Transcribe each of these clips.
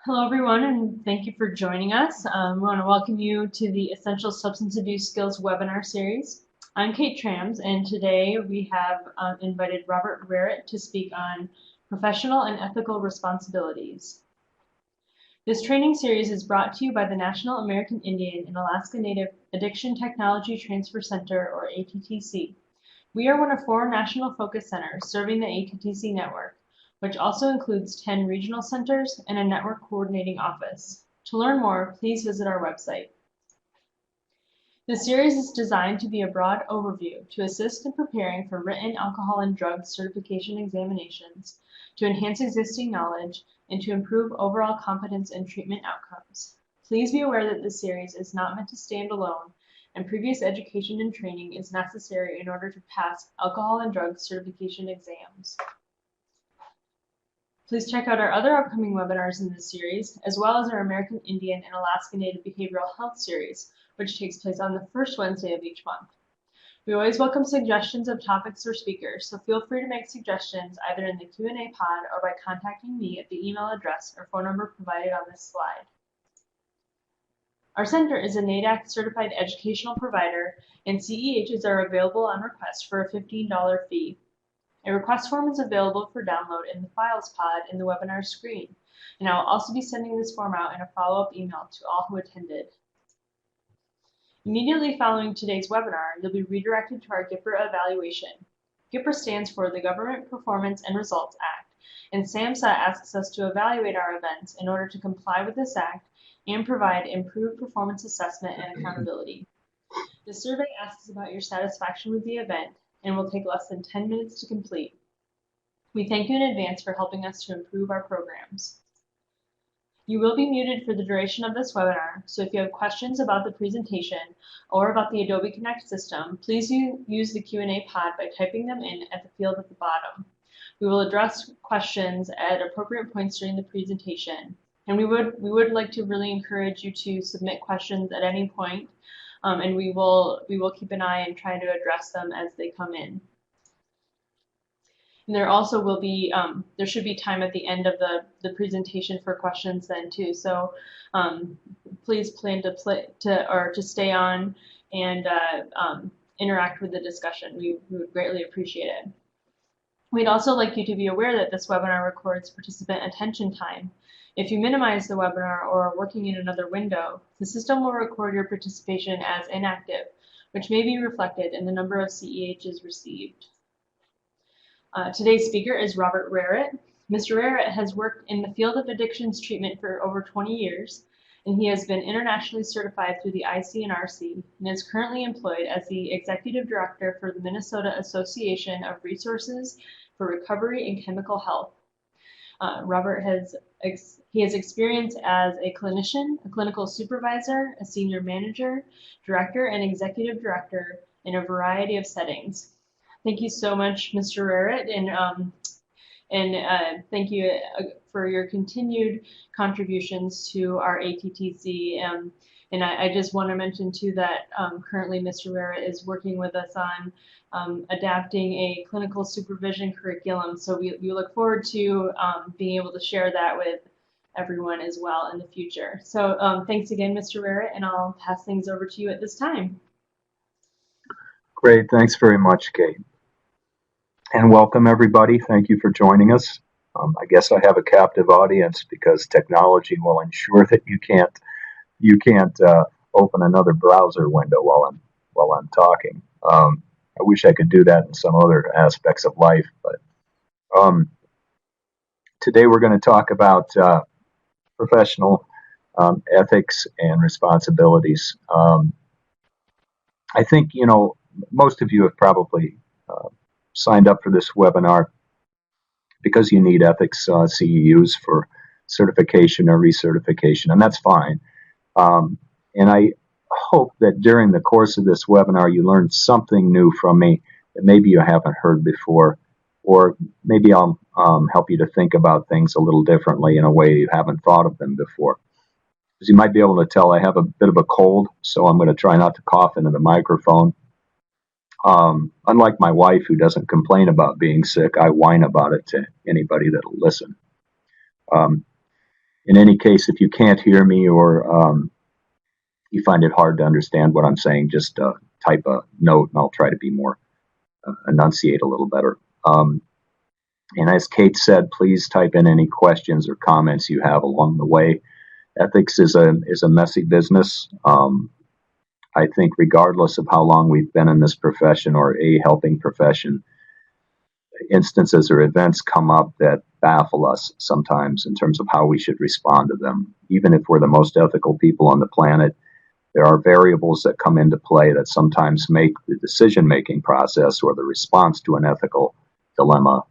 Hello, everyone, and thank you for joining us. We want to welcome you to the Essential Substance Abuse Skills webinar series. I'm Kate Trams, and today we have invited Robert Rarrett to speak on professional and ethical responsibilities. This training series is brought to you by the National American Indian and Alaska Native Addiction Technology Transfer Center, or ATTC. We are one of 4 national focus centers serving the ATTC network, which also includes 10 regional centers and a network coordinating office. To learn more, please visit our website. This series is designed to be a broad overview to assist in preparing for written alcohol and drug certification examinations, to enhance existing knowledge, and to improve overall competence and treatment outcomes. Please be aware that this series is not meant to stand alone, and previous education and training is necessary in order to pass alcohol and drug certification exams. Please check out our other upcoming webinars in this series, as well as our American Indian and Alaska Native Behavioral Health series, which takes place on the first Wednesday of each month. We always welcome suggestions of topics or speakers, so feel free to make suggestions either in the Q&A pod or by contacting me at the email address or phone number provided on this slide. Our center is a NADAC certified educational provider, and CEHs are available on request for a $15 fee. A request form is available for download in the Files pod in the webinar screen, and I will also be sending this form out in a follow-up email to all who attended. Immediately following today's webinar, you'll be redirected to our GPRA evaluation. GPRA stands for the Government Performance and Results Act, and SAMHSA asks us to evaluate our events in order to comply with this act and provide improved performance assessment and accountability. The survey asks about your satisfaction with the event and will take less than 10 minutes to complete. We thank you in advance for helping us to improve our programs. You will be muted for the duration of this webinar, so if you have questions about the presentation or about the Adobe Connect system, please use the Q&A pod by typing them in at the field at the bottom. We will address questions at appropriate points during the presentation, and we would like to really encourage you to submit questions at any point, and we will keep an eye and try to address them as they come in. And there also will be, there should be time at the end of the presentation for questions then too. So please plan to stay on and interact with the discussion. We would greatly appreciate it. We'd also like you to be aware that this webinar records participant attention time. If you minimize the webinar or are working in another window, the system will record your participation as inactive, which may be reflected in the number of CEHs received. Today's speaker is Robert Rarrett. Mr. Rarrett has worked in the field of addictions treatment for over 20 years, and he has been internationally certified through the ICNRC and is currently employed as the Executive Director for the Minnesota Association of Resources for Recovery and Chemical Health. Robert has experience as a clinician, a clinical supervisor, a senior manager, director, and executive director in a variety of settings. Thank you so much, Mr. Rarrett, and thank you for your continued contributions to our ATTC. And I just want to mention too that currently Mr. Rarrett is working with us on adapting a clinical supervision curriculum. So we look forward to being able to share that with everyone as well in the future. So thanks again, Mr. Rarrett, and I'll pass things over to you at this time. Great, thanks very much, Kate. And welcome everybody. Thank you for joining us. I guess I have a captive audience because technology will ensure that you can't open another browser window while I'm talking. I wish I could do that in some other aspects of life, but today we're going to talk about professional ethics and responsibilities. I think most of you have probably signed up for this webinar because you need ethics CEUs for certification or recertification, and that's fine. And I hope that during the course of this webinar you learned something new from me that maybe you haven't heard before, or maybe I'll help you to think about things a little differently in a way you haven't thought of them before. As you might be able to tell, I have a bit of a cold, so I'm going to try not to cough into the microphone. Unlike my wife, who doesn't complain about being sick, I whine about it to anybody that'll listen. In any case, if you can't hear me or you find it hard to understand what I'm saying, just type a note and I'll try to be more enunciate a little better. And as Kate said, please type in any questions or comments you have along the way. Ethics is a messy business. I think regardless of how long we've been in this profession or a helping profession, instances or events come up that baffle us sometimes in terms of how we should respond to them. Even if we're the most ethical people on the planet, there are variables that come into play that sometimes make the decision-making process or the response to an ethical dilemma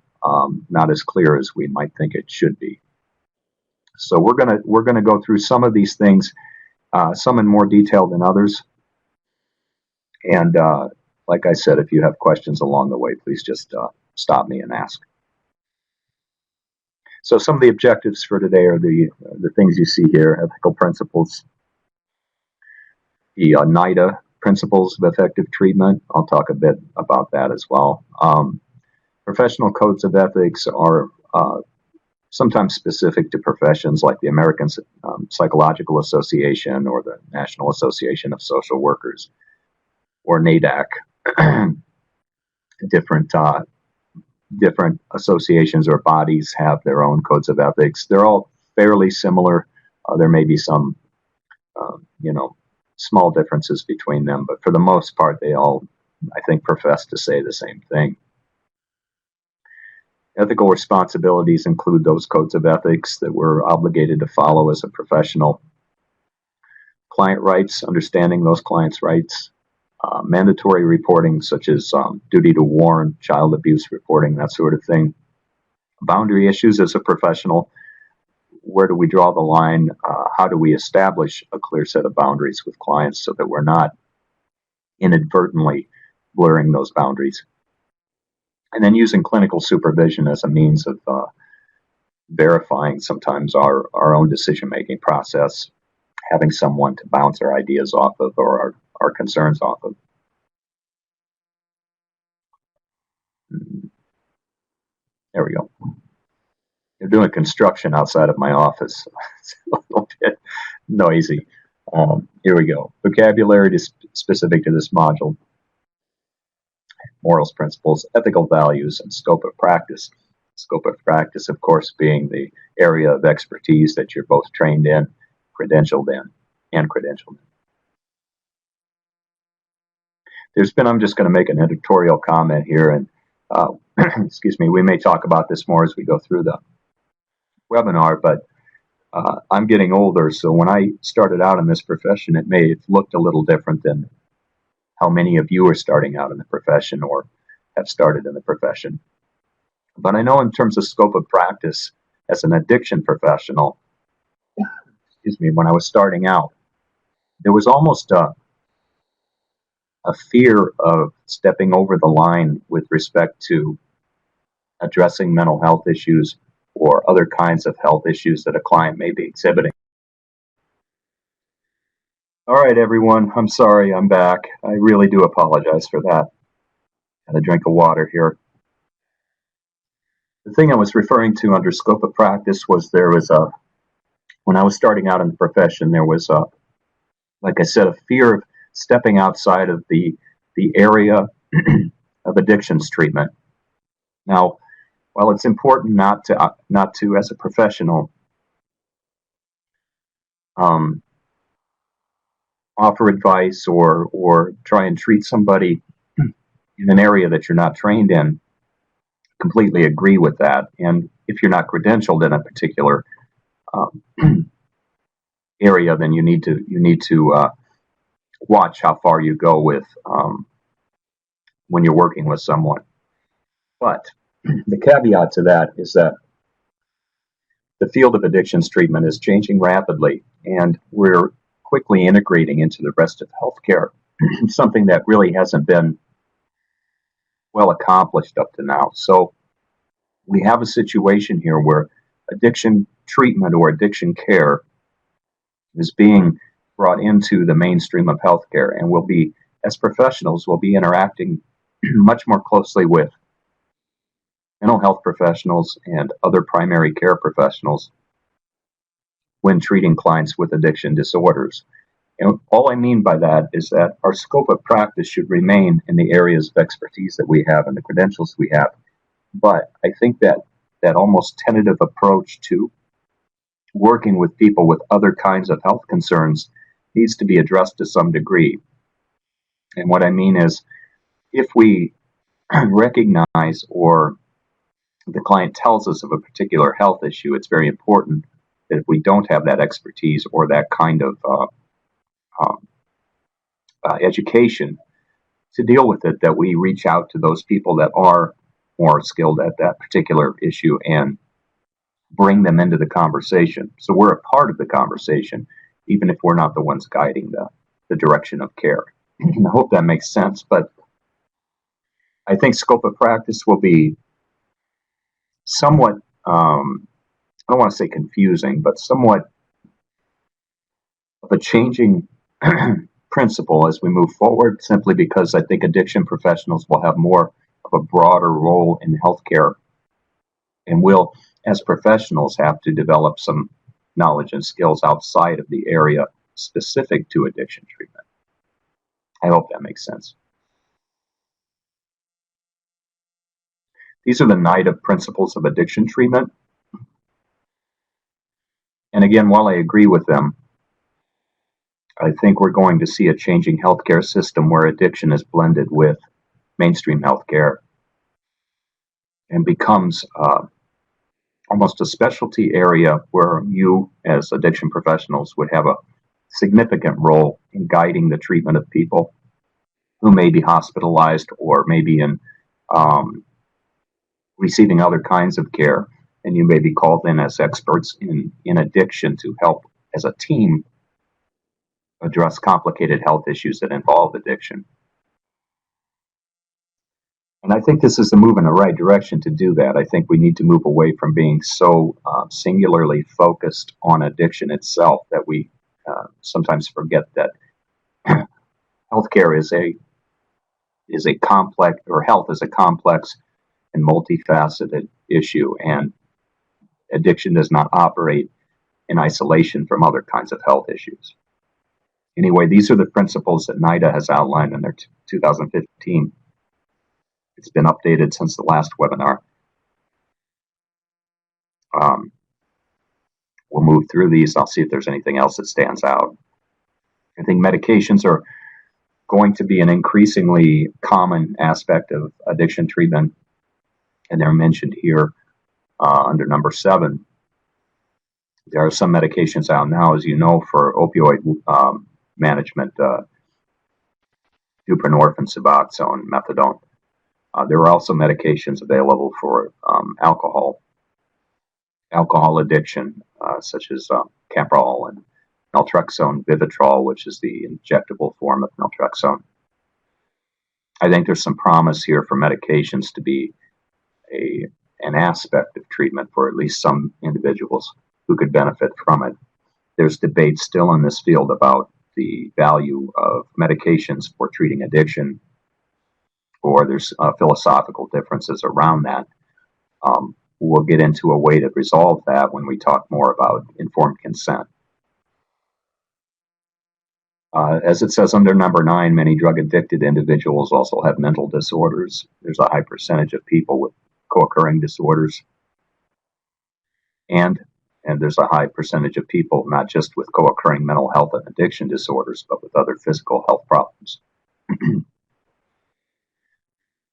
not as clear as we might think it should be. So we're gonna go through some of these things, some in more detail than others. And like I said, if you have questions along the way, please just stop me and ask. So some of the objectives for today are the things you see here: ethical principles, the NIDA principles of effective treatment. I'll talk a bit about that as well. Professional codes of ethics are sometimes specific to professions like the American Psychological Association or the National Association of Social Workers or NADAC. Different associations or bodies have their own codes of ethics. They're all fairly similar. There may be some, small differences between them, but for the most part, they all, I think, profess to say the same thing. Ethical responsibilities include those codes of ethics that we're obligated to follow as a professional. Client rights, understanding those clients' rights. Mandatory reporting, such as duty to warn, child abuse reporting, that sort of thing. Boundary issues as a professional. Where do we draw the line? How do we establish a clear set of boundaries with clients so that we're not inadvertently blurring those boundaries? And then using clinical supervision as a means of verifying sometimes our own decision-making process, having someone to bounce our ideas off of or our concerns off of. There we go. They're doing construction outside of my office. It's a little bit noisy. Here we go. Vocabulary is specific to this module. Morals, principles, ethical values, and scope of practice. Scope of practice, of course, being the area of expertise that you're both trained in, credentialed in, and credentialed in. I'm just going to make an editorial comment here, and excuse me, we may talk about this more as we go through the webinar, but I'm getting older, so when I started out in this profession, it may have looked a little different than how many of you are starting out in the profession or have started in the profession. But I know in terms of scope of practice, as an addiction professional, excuse me, when I was starting out, there was almost a fear of stepping over the line with respect to addressing mental health issues or other kinds of health issues that a client may be exhibiting. All right, everyone, I'm sorry, I'm back. I really do apologize for that. Had a drink of water here. The thing I was referring to under scope of practice was when I was starting out in the profession, there was like I said, a fear of stepping outside of the area of addictions treatment. Now, while it's important not to as a professional offer advice or try and treat somebody in an area that you're not trained in, completely agree with that. And if you're not credentialed in a particular area, then you need to watch how far you go with when you're working with someone. But the caveat to that is that the field of addictions treatment is changing rapidly, and we're quickly integrating into the rest of healthcare, something that really hasn't been well accomplished up to now. So we have a situation here where addiction treatment or addiction care is being brought into the mainstream of healthcare, and we'll be, as professionals, we'll be interacting much more closely with mental health professionals and other primary care professionals when treating clients with addiction disorders. And all I mean by that is that our scope of practice should remain in the areas of expertise that we have and the credentials we have. But I think that almost tentative approach to working with people with other kinds of health concerns needs to be addressed to some degree. And what I mean is, if we recognize or the client tells us of a particular health issue, it's very important that if we don't have that expertise or that kind of education to deal with it, that we reach out to those people that are more skilled at that particular issue and bring them into the conversation. So we're a part of the conversation, even if we're not the ones guiding the direction of care. I hope that makes sense, but I think scope of practice will be somewhat, I don't want to say confusing, but somewhat of a changing principle as we move forward, simply because I think addiction professionals will have more of a broader role in healthcare, and will, as professionals, have to develop some knowledge and skills outside of the area specific to addiction treatment. I hope that makes sense. These are the NIDA principles of addiction treatment. And again, while I agree with them, I think we're going to see a changing healthcare system where addiction is blended with mainstream healthcare and becomes almost a specialty area where you, as addiction professionals, would have a significant role in guiding the treatment of people who may be hospitalized or maybe in receiving other kinds of care. And you may be called in as experts in addiction to help as a team address complicated health issues that involve addiction. And I think this is a move in the right direction to do that. I think we need to move away from being so singularly focused on addiction itself that we sometimes forget that healthcare is a complex, or health is a complex and multifaceted issue, and addiction does not operate in isolation from other kinds of health issues. Anyway, these are the principles that NIDA has outlined in their 2015. It's been updated since the last webinar. We'll move through these. I'll see if there's anything else that stands out. I think medications are going to be an increasingly common aspect of addiction treatment, and they're mentioned here under number 7. There are some medications out now, as you know, for opioid management, buprenorphine, Suboxone, methadone. There are also medications available for alcohol addiction, such as Caprol and naltrexone, Vivitrol, which is the injectable form of naltrexone. I think there's some promise here for medications to be an aspect of treatment for at least some individuals who could benefit from it. There's debate still in this field about the value of medications for treating addiction, or there's philosophical differences around that. We'll get into a way to resolve that when we talk more about informed consent. As it says under number 9, many drug-addicted individuals also have mental disorders. There's a high percentage of people with co-occurring disorders. And there's a high percentage of people not just with co-occurring mental health and addiction disorders, but with other physical health problems.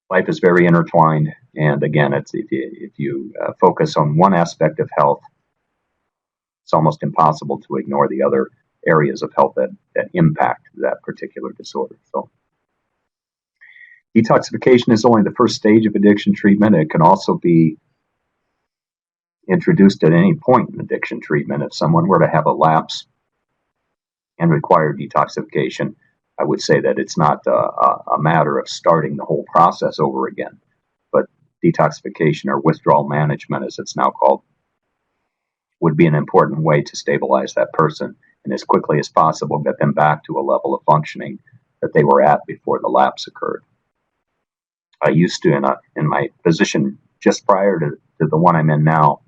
Life is very intertwined, and again, if you focus on one aspect of health, it's almost impossible to ignore the other areas of health that impact that particular disorder. So, detoxification is only the first stage of addiction treatment. It can also be introduced at any point in addiction treatment. If someone were to have a lapse and require detoxification, I would say that it's not a matter of starting the whole process over again, but detoxification, or withdrawal management as it's now called, would be an important way to stabilize that person and as quickly as possible get them back to a level of functioning that they were at before the lapse occurred. I used to, in my position just prior to the one I'm in now,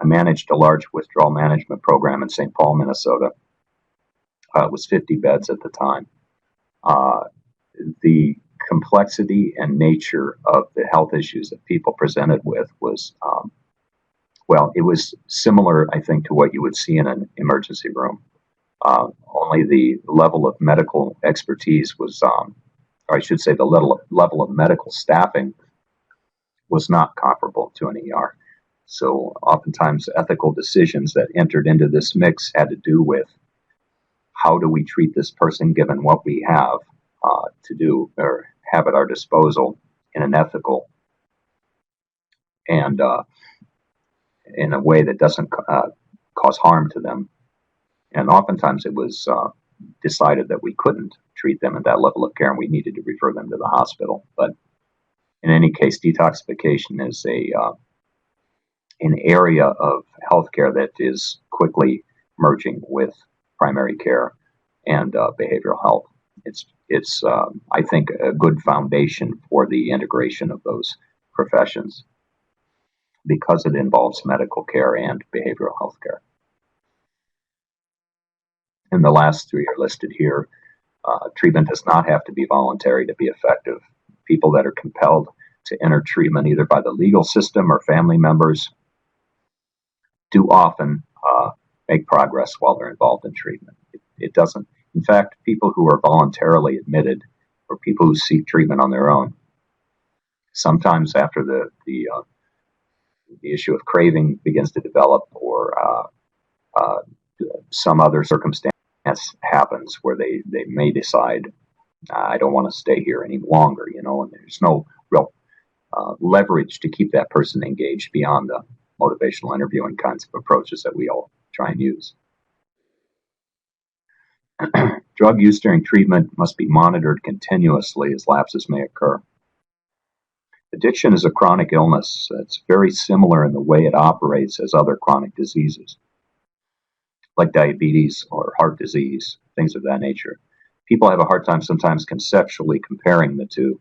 I managed a large withdrawal management program in St. Paul, Minnesota. It was 50 beds at the time. The complexity and nature of the health issues that people presented with was, well, it was similar, I think, to what you would see in an emergency room. Only the level of medical expertise was, or I should say the level of medical staffing was not comparable to an ER. So oftentimes ethical decisions that entered into this mix had to do with how do we treat this person given what we have to do or have at our disposal in an ethical and in a way that doesn't cause harm to them. And oftentimes it was decided that we couldn't treat them at that level of care and we needed to refer them to the hospital. But in any case, detoxification is an area of healthcare that is quickly merging with primary care and behavioral health. It's I think, a good foundation for the integration of those professions because it involves medical care and behavioral health care. And the last three are listed here. Treatment does not have to be voluntary to be effective. People that are compelled to enter treatment either by the legal system or family members do often make progress while they're involved in treatment. It doesn't. In fact, people who are voluntarily admitted or people who seek treatment on their own, sometimes after the issue of craving begins to develop or some other circumstance happens where they may decide, I don't want to stay here any longer, and there's no real leverage to keep that person engaged beyond the motivational interviewing kinds of approaches that we all try and use. Drug use during treatment must be monitored continuously as lapses may occur. Addiction is a chronic illness. It's very similar in the way it operates as other chronic diseases, like diabetes or heart disease, things of that nature. People have a hard time sometimes conceptually comparing the two,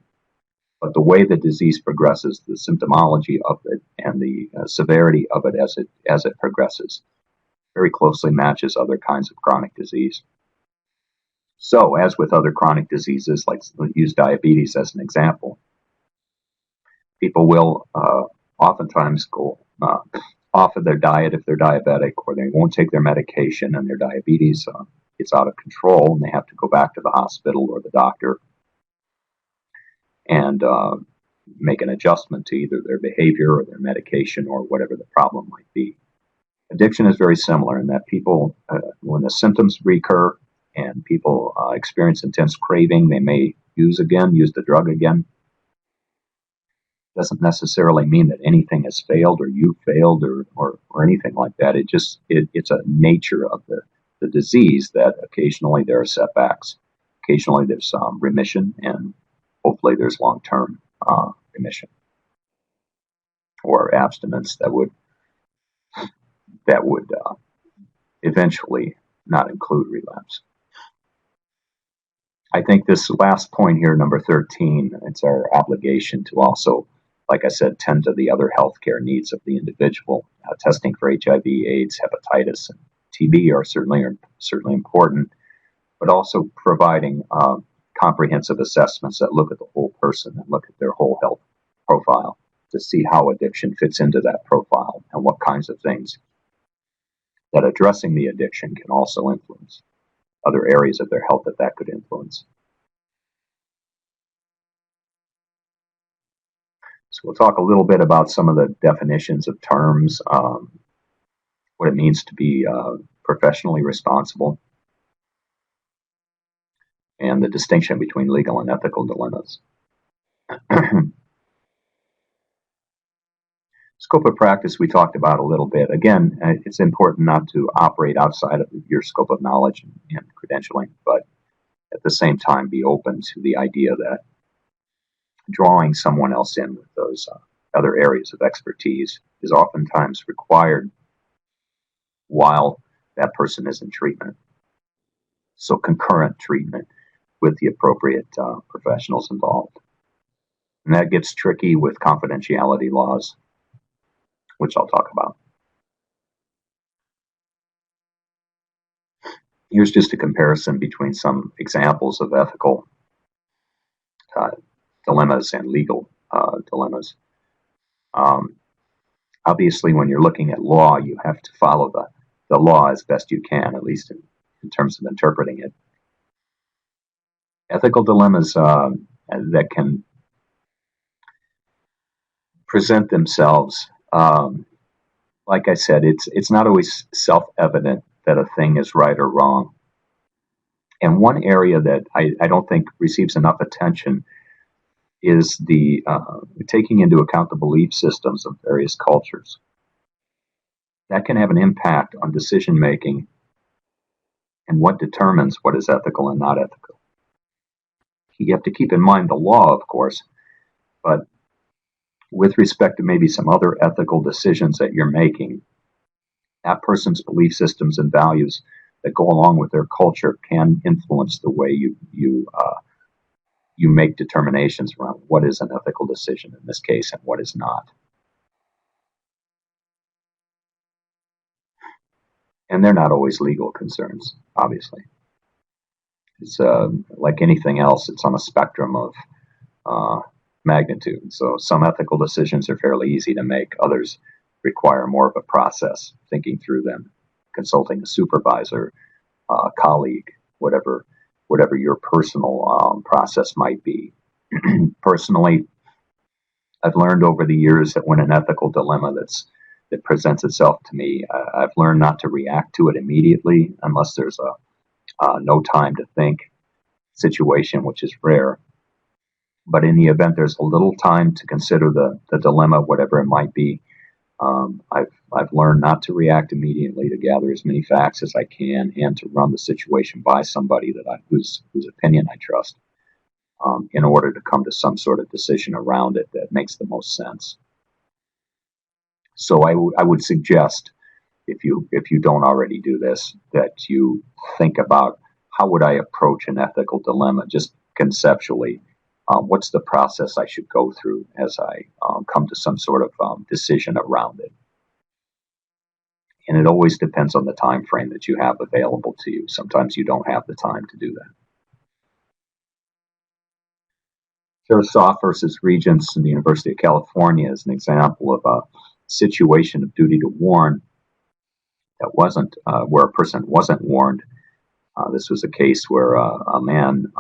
but the way the disease progresses, the symptomology of it, and the severity of it as it progresses, very closely matches other kinds of chronic disease. So, as with other chronic diseases, like use diabetes as an example, people will oftentimes go off of their diet if they're diabetic, or they won't take their medication and their diabetes gets out of control and they have to go back to the hospital or the doctor and make an adjustment to either their behavior or their medication or whatever the problem might be. Addiction is very similar in that people, when the symptoms recur and people experience intense craving, they may use the drug again. Doesn't necessarily mean that anything has failed or you failed or anything like that. It's a nature of the disease that occasionally there are setbacks, occasionally there's remission, and hopefully there's long-term remission or abstinence that would eventually not include relapse. I think this last point here, number 13, it's our obligation to also, like I said, tend to the other healthcare needs of the individual. Testing for HIV, AIDS, hepatitis, and TB are certainly important, but also providing comprehensive assessments that look at the whole person and look at their whole health profile to see how addiction fits into that profile and what kinds of things that addressing the addiction can also influence, other areas of their health that could influence. So we'll talk a little bit about some of the definitions of terms, what it means to be professionally responsible, and the distinction between legal and ethical dilemmas. Scope of practice we talked about a little bit. Again, it's important not to operate outside of your scope of knowledge and credentialing, but at the same time be open to the idea that drawing someone else in with those other areas of expertise is oftentimes required while that person is in treatment. So concurrent treatment with the appropriate professionals involved. And that gets tricky with confidentiality laws, which I'll talk about. Here's just a comparison between some examples of ethical uh, dilemmas and legal dilemmas. Um, Obviously, when you're looking at law, you have to follow the law as best you can, at least in terms of interpreting it. Ethical dilemmas that can present themselves, like I said, it's not always self-evident that a thing is right or wrong. And one area that I don't think receives enough attention is the taking into account the belief systems of various cultures. That can have an impact on decision making and what determines what is ethical and not ethical. You have to keep in mind the law, of course, but with respect to maybe some other ethical decisions that you're making, that person's belief systems and values that go along with their culture can influence the way you make determinations around what is an ethical decision in this case and what is not. And they're not always legal concerns, obviously. It's like anything else, it's on a spectrum of magnitude. So some ethical decisions are fairly easy to make. Others require more of a process, thinking through them, consulting a supervisor, colleague, whatever your personal process might be. Personally, I've learned over the years that when an ethical dilemma that presents itself to me, I've learned not to react to it immediately unless there's a no time to think situation, which is rare. But in the event there's a little time to consider the dilemma, whatever it might be, I've learned not to react immediately, to gather as many facts as I can, and to run the situation by somebody whose opinion I trust, in order to come to some sort of decision around it that makes the most sense. So I would suggest, if you don't already do this, that you think about how would I approach an ethical dilemma, just conceptually. What's the process I should go through as I come to some sort of decision around it? And it always depends on the time frame that you have available to you. Sometimes you don't have the time to do that. Tarasoff versus Regents in the University of California is an example of a situation of duty to warn that wasn't where a person wasn't warned. This was a case where a man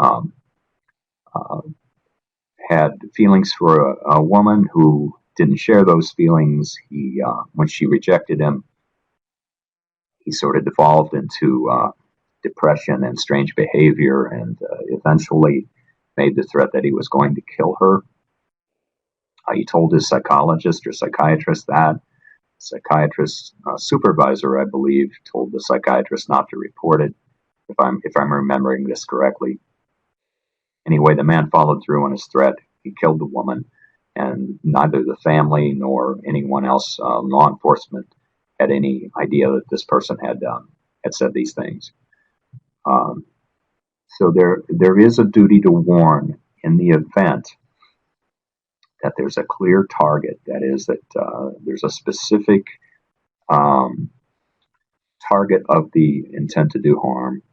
had feelings for a woman who didn't share those feelings. When she rejected him, he sort of devolved into depression and strange behavior, and eventually made the threat that he was going to kill her. He told his psychologist or psychiatrist that. Psychiatrist supervisor, I believe, told the psychiatrist not to report it, if I'm remembering this correctly. Anyway, the man followed through on his threat. He killed the woman, and neither the family nor anyone else, law enforcement, had any idea that this person had said these things. So there is a duty to warn in the event that there's a clear target. That is, that there's a specific target of the intent to do harm,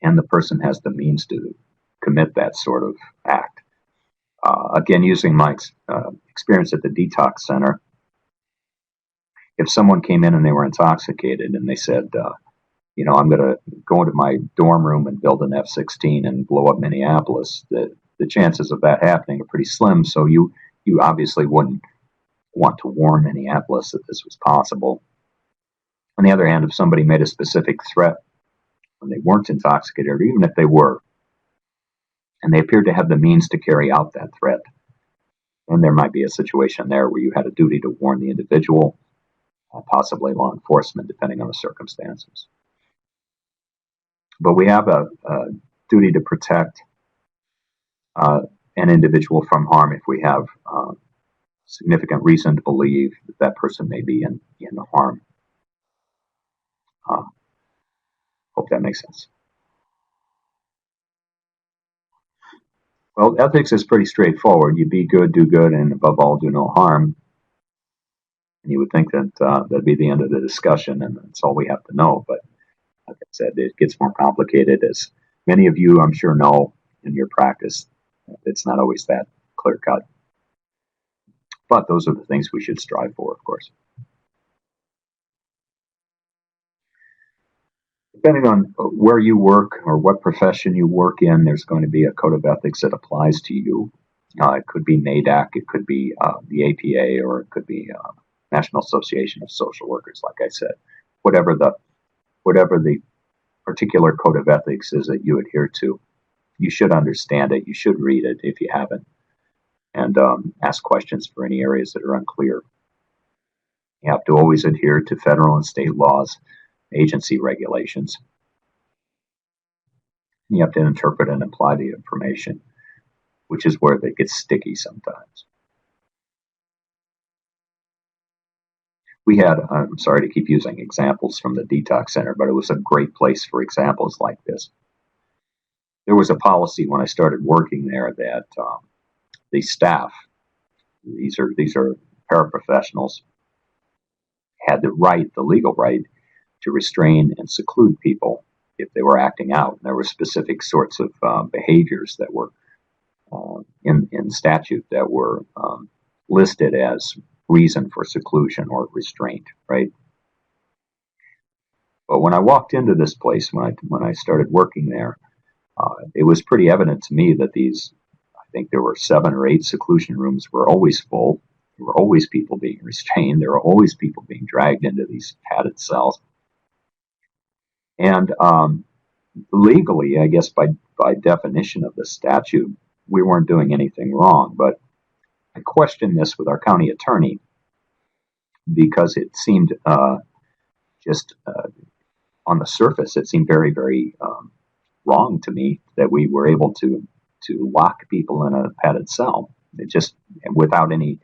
and the person has the means to commit that sort of act. Again, using my experience at the detox center, if someone came in and they were intoxicated and they said, I'm going to go into my dorm room and build an F-16 and blow up Minneapolis, the chances of that happening are pretty slim. So you obviously wouldn't want to warn Minneapolis that this was possible. On the other hand, if somebody made a specific threat when they weren't intoxicated, or even if they were, and they appeared to have the means to carry out that threat, then there might be a situation there where you had a duty to warn the individual, possibly law enforcement, depending on the circumstances. But we have a duty to protect an individual from harm if we have significant reason to believe that person may be in harm. Hope that makes sense. Well, ethics is pretty straightforward. You be good, do good, and above all, do no harm. And you would think that that'd be the end of the discussion, and that's all we have to know. But like I said, it gets more complicated, as many of you, I'm sure, know in your practice. It's not always that clear cut. But those are the things we should strive for, of course. Depending on where you work or what profession you work in, there's going to be a code of ethics that applies to you. It could be NADAC, it could be the APA, or it could be National Association of Social Workers, like I said. Whatever the particular code of ethics is that you adhere to, you should understand it. You should read it if you haven't, and ask questions for any areas that are unclear. You have to always adhere to federal and state laws, agency regulations. You have to interpret and apply the information, which is where it gets sticky sometimes. We had, I'm sorry to keep using examples from the detox center, but it was a great place for examples like this. There was a policy when I started working there that the staff, these are paraprofessionals, had the legal right to restrain and seclude people if they were acting out. And there were specific sorts of behaviors that were in statute that were listed as reason for seclusion or restraint, right? But when I walked into this place, when I started working there, it was pretty evident to me that I think there were 7 or 8 seclusion rooms were always full. There were always people being restrained. There were always people being dragged into these padded cells. And legally, I guess by definition of the statute, we weren't doing anything wrong. But I questioned this with our county attorney because it seemed just on the surface, it seemed very, very wrong to me that we were able to lock people in a padded cell. It just without any,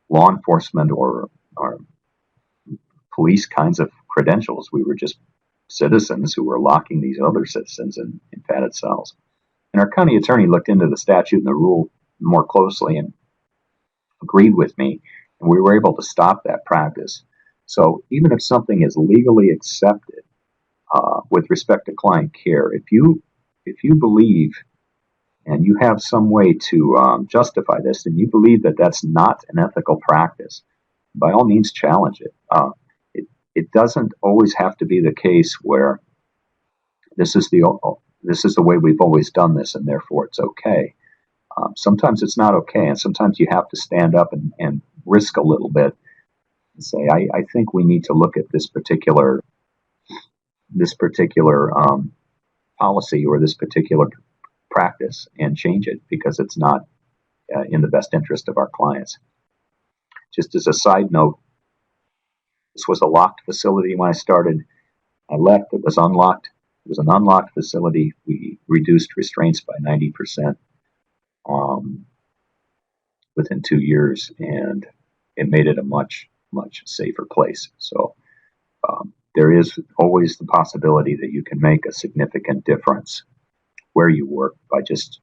law enforcement or police kinds of credentials. We were just citizens who were locking these other citizens in padded cells. And our county attorney looked into the statute and the rule more closely and agreed with me, and we were able to stop that practice. So even if something is legally accepted with respect to client care, if you believe and you have some way to justify this, and you believe that that's not an ethical practice, by all means challenge it. It doesn't always have to be the case where this is the way we've always done this, and therefore it's okay. Sometimes it's not okay, and sometimes you have to stand up and risk a little bit and say, I think we need to look at this particular policy or this particular practice and change it because it's not in the best interest of our clients. Just as a side note, this was a locked facility when I started. I left, it was unlocked. It was an unlocked facility. We reduced restraints by 90% within 2 years, and it made it a much, much safer place. So there is always the possibility that you can make a significant difference where you work by just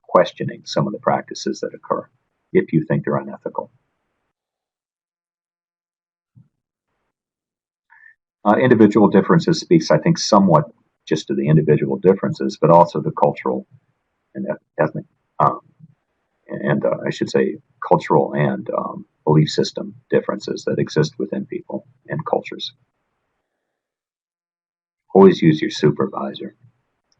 questioning some of the practices that occur if you think they're unethical. Individual differences speaks, I think, somewhat just to the individual differences, but also the cultural and ethnic, I should say cultural and belief system differences that exist within people and cultures. Always use your supervisor.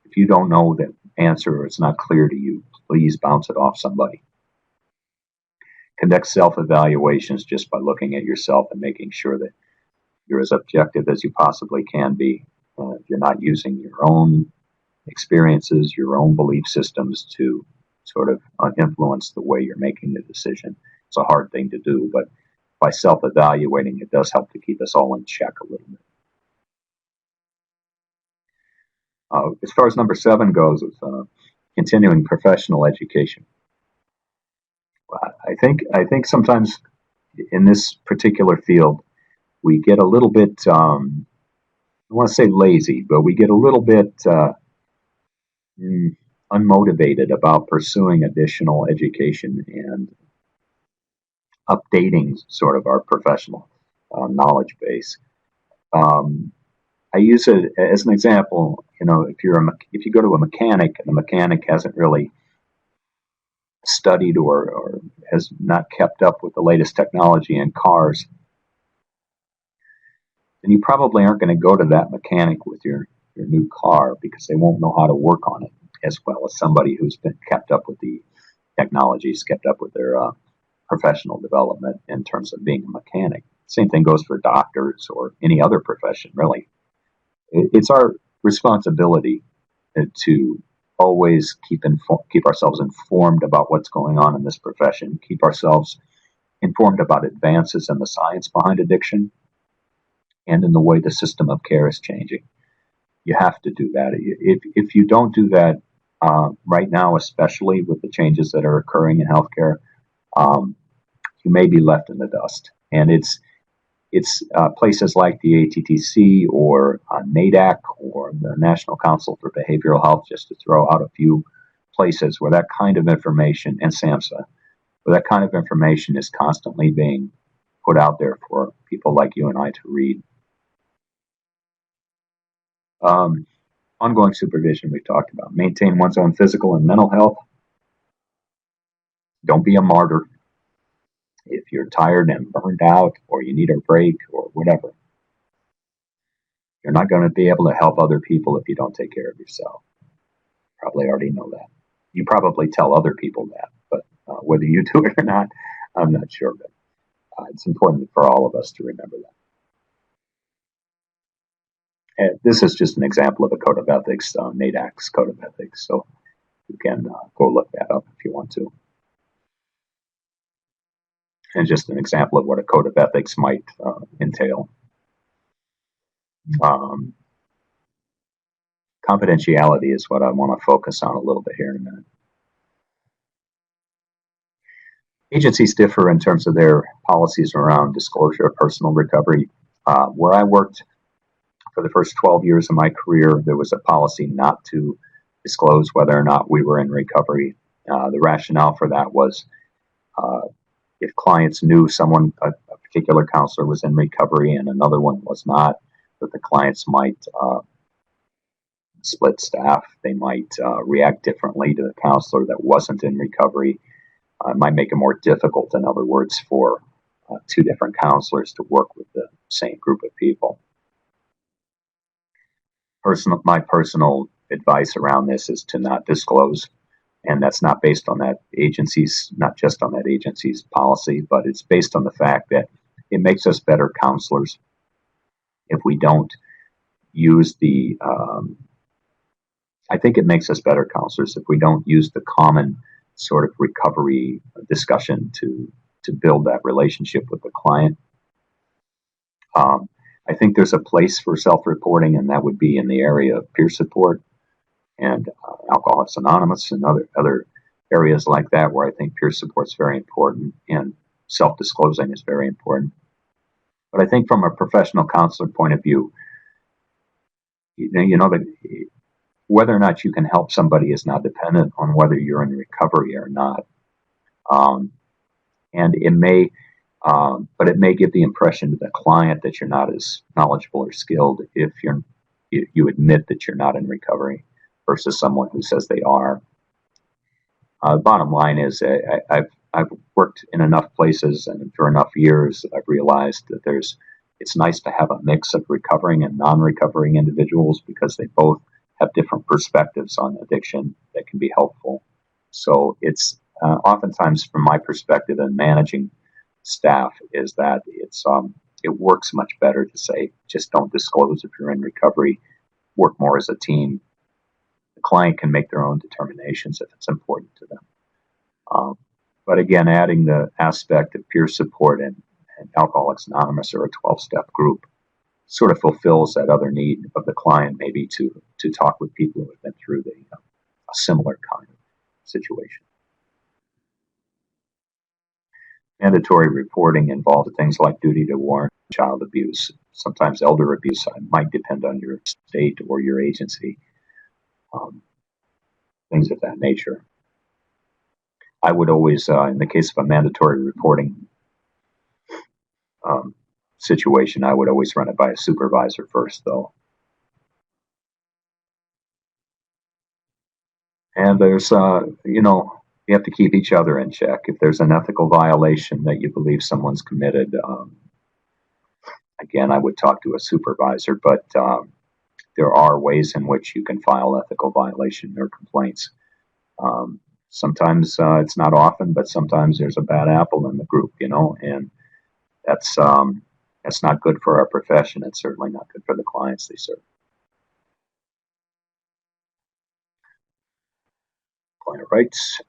If you don't know the answer or it's not clear to you, please bounce it off somebody. Conduct self-evaluations just by looking at yourself and making sure that you're as objective as you possibly can be. You're not using your own experiences, your own belief systems to sort of influence the way you're making the decision. It's a hard thing to do, but by self-evaluating, it does help to keep us all in check a little bit. As far as number 7 goes, with continuing professional education, I think sometimes in this particular field we get a little bit, I don't want to say lazy, but we get a little bit unmotivated about pursuing additional education and updating sort of our professional knowledge base. I use it as an example. If you go to a mechanic and the mechanic hasn't really studied or has not kept up with the latest technology in cars, then you probably aren't going to go to that mechanic with your new car because they won't know how to work on it as well as somebody who's been kept up with the technologies, kept up with their professional development in terms of being a mechanic. Same thing goes for doctors or any other profession, really. It's our responsibility to always keep ourselves informed about what's going on in this profession, keep ourselves informed about advances in the science behind addiction and in the way the system of care is changing. You have to do that. If you don't do that right now, especially with the changes that are occurring in healthcare, you may be left in the dust. And it's places like the ATTC or NADAC or the National Council for Behavioral Health, just to throw out a few places where that kind of information, and SAMHSA, where that kind of information is constantly being put out there for people like you and I to read. Ongoing supervision we've talked about. Maintain one's own physical and mental health. Don't be a martyr. If you're tired and burned out or you need a break or whatever, you're not going to be able to help other people if you don't take care of yourself. Probably already know that. You probably tell other people that, but whether you do it or not, I'm not sure. But it's important for all of us to remember that. And this is just an example of a code of ethics, NADAC's code of ethics. So you can go look that up if you want to. And just an example of what a code of ethics might entail. Confidentiality is what I want to focus on a little bit here in a minute. Agencies differ in terms of their policies around disclosure of personal recovery. Where I worked for the first 12 years of my career, there was a policy not to disclose whether or not we were in recovery. The rationale for that was if clients knew someone, a particular counselor was in recovery and another one was not, that the clients might split staff. They might react differently to the counselor that wasn't in recovery. It might make it more difficult, in other words, for two different counselors to work with the same group of people. My personal advice around this is to not disclose, and that's not based on that agency's, not just on that agency's policy, but it's based on the fact that it makes us better counselors if we don't use the, I think it makes us better counselors if we don't use the common sort of recovery discussion to build that relationship with the client. I think there's a place for self-reporting, and that would be in the area of peer support and Alcoholics Anonymous and other areas like that, where I think peer support is very important and self-disclosing is very important. But I think from a professional counselor point of view, that whether or not you can help somebody is not dependent on whether you're in recovery or not. And it may, but it may give the impression to the client that you're not as knowledgeable or skilled if you admit that you're not in recovery versus someone who says they are. Bottom line is, I've worked in enough places and for enough years that I've realized that it's nice to have a mix of recovering and non-recovering individuals because they both have different perspectives on addiction that can be helpful. So it's oftentimes, from my perspective in managing staff, is that it works much better to say, just don't disclose if you're in recovery, work more as a team. The client can make their own determinations if it's important to them. But again, adding the aspect of peer support and Alcoholics Anonymous or a 12-step group sort of fulfills that other need of the client, maybe to talk with people who have been through a similar kind of situation. Mandatory reporting involved things like duty to warn, child abuse, sometimes elder abuse. It might depend on your state or your agency, things of that nature. I would always, in the case of a mandatory reporting situation, I would always run it by a supervisor first, though. And there's, you have to keep each other in check. If there's an ethical violation that you believe someone's committed, again, I would talk to a supervisor, but there are ways in which you can file ethical violation or complaints. Sometimes it's not often, but sometimes there's a bad apple in the group, and that's not good for our profession. It's certainly not good for the clients they serve. Client rights.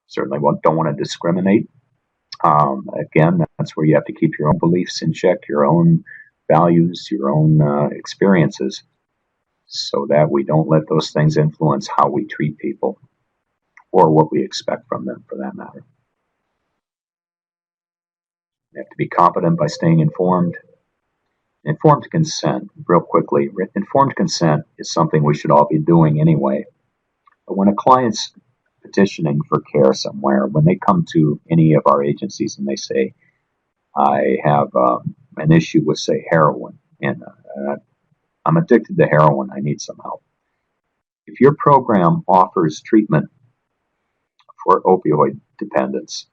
Certainly don't want to discriminate. Again, that's where you have to keep your own beliefs in check, your own values, your own experiences, so that we don't let those things influence how we treat people or what we expect from them, for that matter. You have to be competent by staying informed. Informed consent, real quickly, informed consent is something we should all be doing anyway. But when a client's petitioning for care somewhere, when they come to any of our agencies and they say, I have an issue with, say, heroin, and I'm addicted to heroin, I need some help. If your program offers treatment for opioid dependence,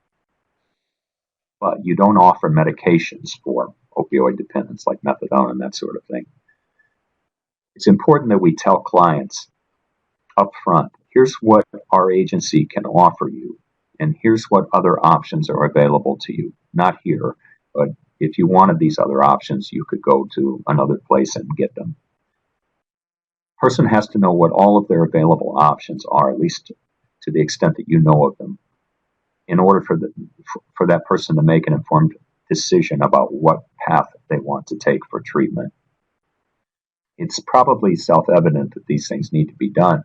but you don't offer medications for opioid dependence like methadone and that sort of thing, it's important that we tell clients up front, here's what our agency can offer you, and here's what other options are available to you. Not here, but if you wanted these other options, you could go to another place and get them. Person has to know what all of their available options are, at least to the extent that you know of them, in order for that person to make an informed decision about what path they want to take for treatment. It's probably self-evident that these things need to be done,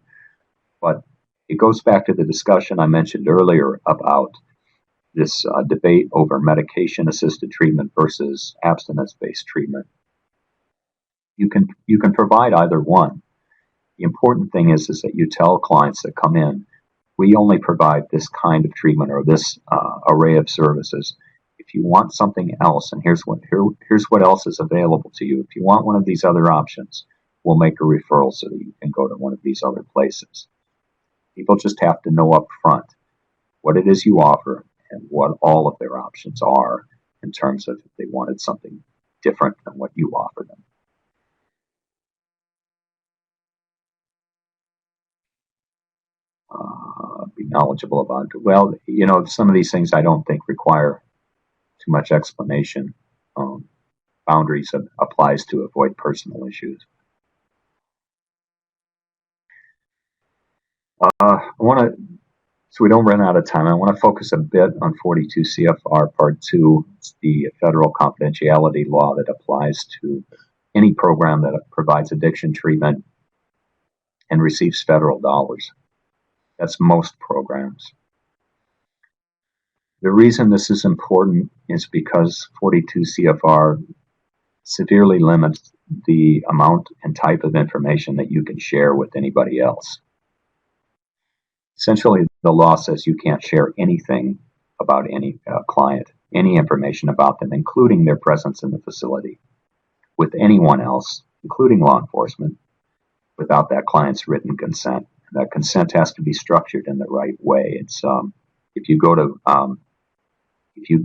but it goes back to the discussion I mentioned earlier about this debate over medication-assisted treatment versus abstinence-based treatment. You can provide either one. The important thing is that you tell clients that come in, we only provide this kind of treatment or this array of services. If you want something else, and here's what else is available to you. If you want one of these other options, we'll make a referral so that you can go to one of these other places. People just have to know up front what it is you offer and what all of their options are in terms of if they wanted something different than what you offer them. Be knowledgeable about it. Well, some of these things I don't think require too much explanation. Boundaries applies to avoid personal issues. So we don't run out of time, I want to focus a bit on 42 CFR Part 2. It's the federal confidentiality law that applies to any program that provides addiction treatment and receives federal dollars. That's most programs. The reason this is important is because 42 CFR severely limits the amount and type of information that you can share with anybody else. Essentially, the law says you can't share anything about any client, any information about them, including their presence in the facility, with anyone else, including law enforcement, without that client's written consent. That consent has to be structured in the right way. It's if you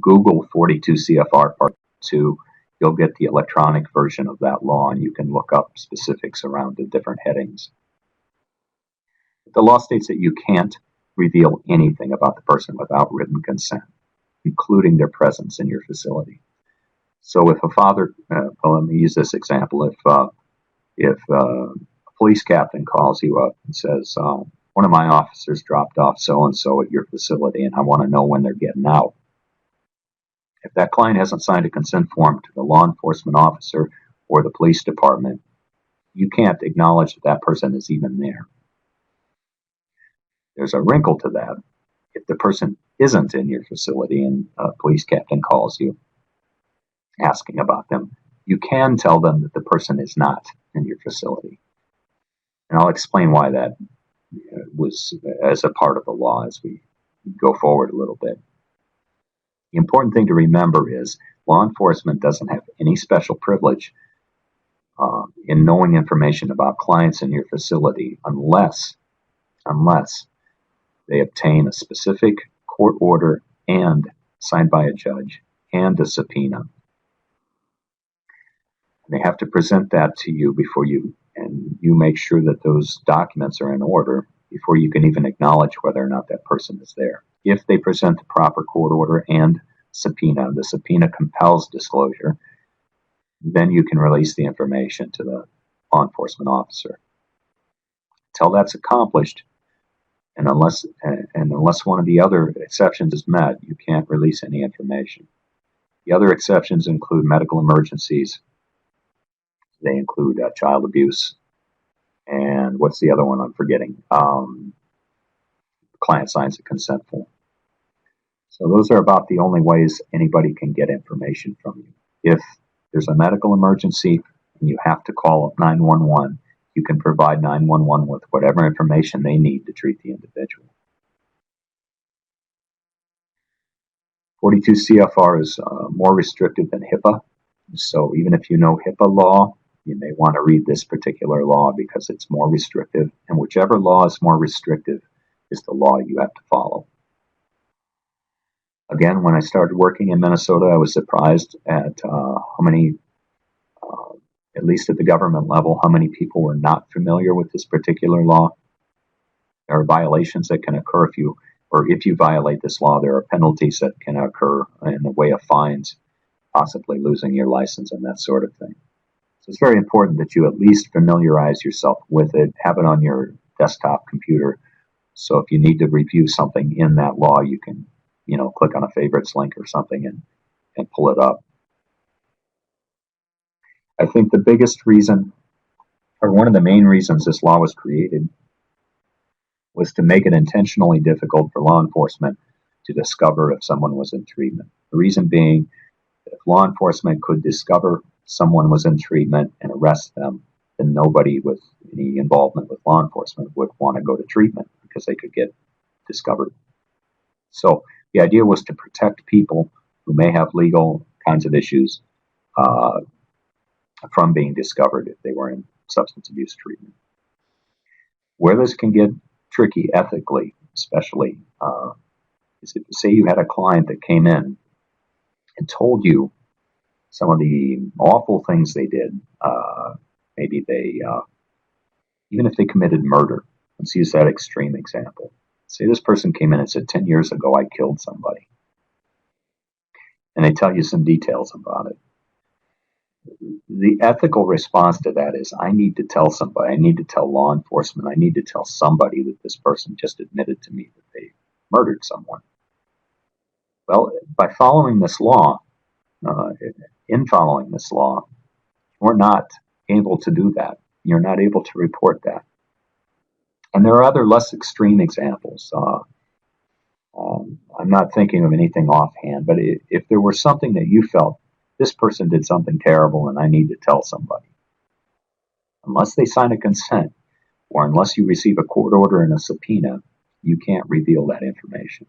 Google 42 CFR Part 2, you'll get the electronic version of that law, and you can look up specifics around the different headings. The law states that you can't reveal anything about the person without written consent, including their presence in your facility. So if a father, let me use this example, if a police captain calls you up and says, one of my officers dropped off so-and-so at your facility and I want to know when they're getting out. If that client hasn't signed a consent form to the law enforcement officer or the police department, you can't acknowledge that that person is even there. There's a wrinkle to that. If the person isn't in your facility and a police captain calls you asking about them, you can tell them that the person is not in your facility. And I'll explain why that was as a part of the law as we go forward a little bit. The important thing to remember is law enforcement doesn't have any special privilege in knowing information about clients in your facility unless they obtain a specific court order and signed by a judge and a subpoena. They have to present that to you before you make sure that those documents are in order before you can even acknowledge whether or not that person is there. If they present the proper court order and subpoena, the subpoena compels disclosure, then you can release the information to the law enforcement officer. Until that's accomplished, and unless one of the other exceptions is met, you can't release any information. The other exceptions include medical emergencies. They include child abuse, and what's the other one I'm forgetting? Client signs a consent form. So those are about the only ways anybody can get information from you. If there's a medical emergency and you have to call 911, you can provide 911 with whatever information they need to treat the individual. 42 CFR is more restrictive than HIPAA. So even if you know HIPAA law, you may want to read this particular law because it's more restrictive. And whichever law is more restrictive is the law you have to follow. Again, when I started working in Minnesota, I was surprised at how many, at least at the government level, how many people were not familiar with this particular law. There are violations that can occur if you violate this law. There are penalties that can occur in the way of fines, possibly losing your license and that sort of thing. So it's very important that you at least familiarize yourself with it, have it on your desktop computer. So if you need to review something in that law, you can, click on a favorites link or something and pull it up. I think the biggest reason, or one of the main reasons this law was created, was to make it intentionally difficult for law enforcement to discover if someone was in treatment. The reason being, if law enforcement could discover someone was in treatment and arrest them, then nobody with any involvement with law enforcement would want to go to treatment because they could get discovered. So the idea was to protect people who may have legal kinds of issues from being discovered if they were in substance abuse treatment. Where this can get tricky ethically, especially, is if, say, you had a client that came in and told you some of the awful things they did. Maybe they, even if they committed murder, let's use that extreme example. Say this person came in and said, 10 years ago, I killed somebody. And they tell you some details about it. The ethical response to that is, I need to tell somebody, I need to tell law enforcement, I need to tell somebody that this person just admitted to me that they murdered someone. Well, by following this law, in following this law, you're not able to do that. You're not able to report that. And there are other less extreme examples. I'm not thinking of anything offhand, but if there were something that you felt, this person did something terrible and I need to tell somebody, unless they sign a consent or unless you receive a court order and a subpoena, you can't reveal that information.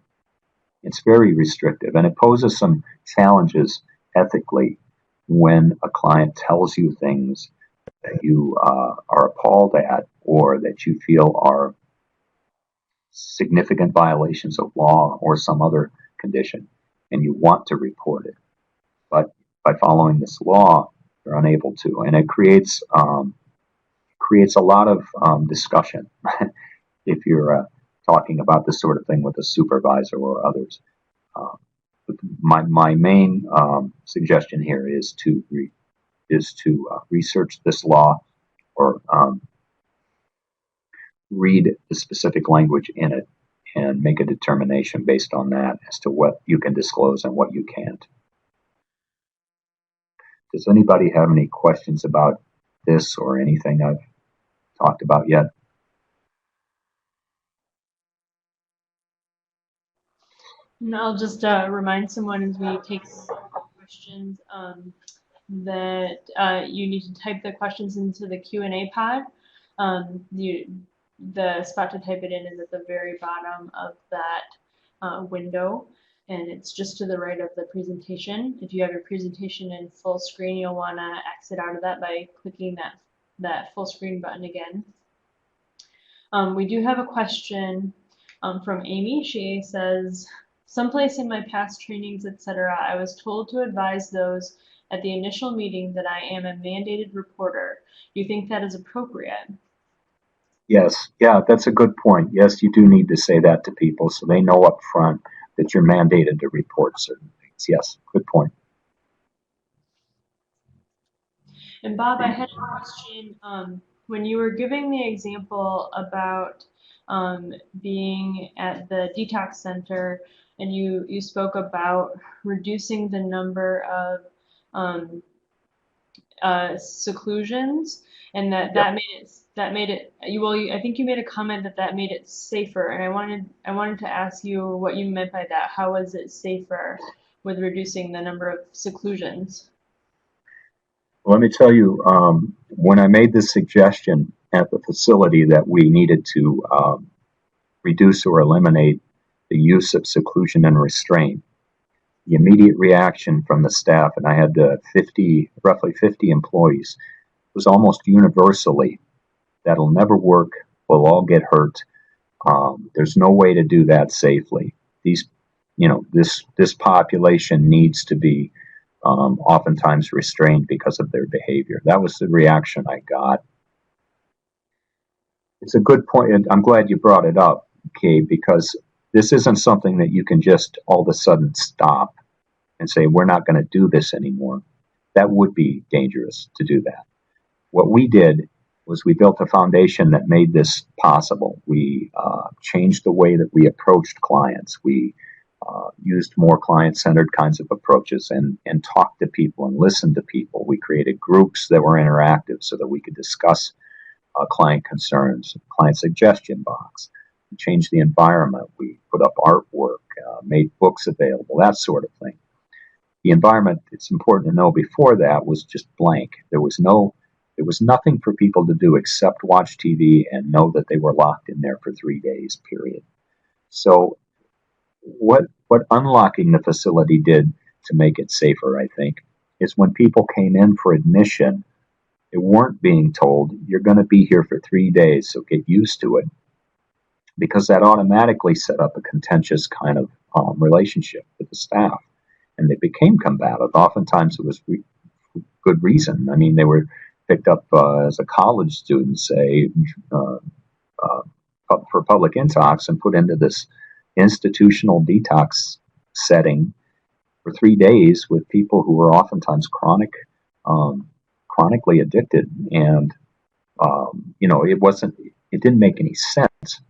It's very restrictive, and it poses some challenges ethically when a client tells you things that you are appalled at or that you feel are significant violations of law or some other condition, and you want to report it. But by following this law, you're unable to, and it creates a lot of discussion if you're talking about this sort of thing with a supervisor or others. My main suggestion here is to research this law or read the specific language in it and make a determination based on that as to what you can disclose and what you can't. Does anybody have any questions about this or anything I've talked about yet? And I'll just remind someone as we take questions that you need to type the questions into the Q&A pod. The spot to type it in is at the very bottom of that window. and it's just to the right of the presentation. If you have your presentation in full screen, you'll want to exit out of that by clicking that full screen button again. We do have a question from Amy. She says, someplace in my past trainings, etc., I was told to advise those at the initial meeting that I am a mandated reporter. Do you think that is appropriate? Yes, yeah, that's a good point. Yes, you do need to say that to people so they know up front that you're mandated to report certain things. Yes, good point. And Bob, I had a question. When you were giving the example about being at the detox center, and you spoke about reducing the number of um, seclusions, and that Yep. that made it you well. I think you made a comment that made it safer, and I wanted to ask you what you meant by that. How was it safer with reducing the number of seclusions? Let me tell you, when I made this suggestion at the facility that we needed to reduce or eliminate the use of seclusion and restraint, the immediate reaction from the staff, and I had roughly 50 employees, was almost universally, that'll never work, we'll all get hurt. There's no way to do that safely. This population needs to be oftentimes restrained because of their behavior. That was the reaction I got. It's a good point, and I'm glad you brought it up, Kay, because this isn't something that you can just all of a sudden stop and say, we're not going to do this anymore. That would be dangerous to do that. What we did was we built a foundation that made this possible. We changed the way that we approached clients. We used more client-centered kinds of approaches and talked to people and listened to people. We created groups that were interactive so that we could discuss client concerns, client suggestion box. We changed the environment. We put up artwork, made books available, that sort of thing. The environment, it's important to know, before that was just blank. There was nothing for people to do except watch TV and know that they were locked in there for 3 days, period. So what unlocking the facility did to make it safer, I think, is when people came in for admission, they weren't being told, you're going to be here for 3 days, so get used to it. Because that automatically set up a contentious kind of relationship with the staff. And they became combative. Oftentimes it was good reason. I mean, they were picked up as a college student, say, for public intox and put into this institutional detox setting for 3 days with people who were oftentimes chronically addicted. And, it didn't make any sense.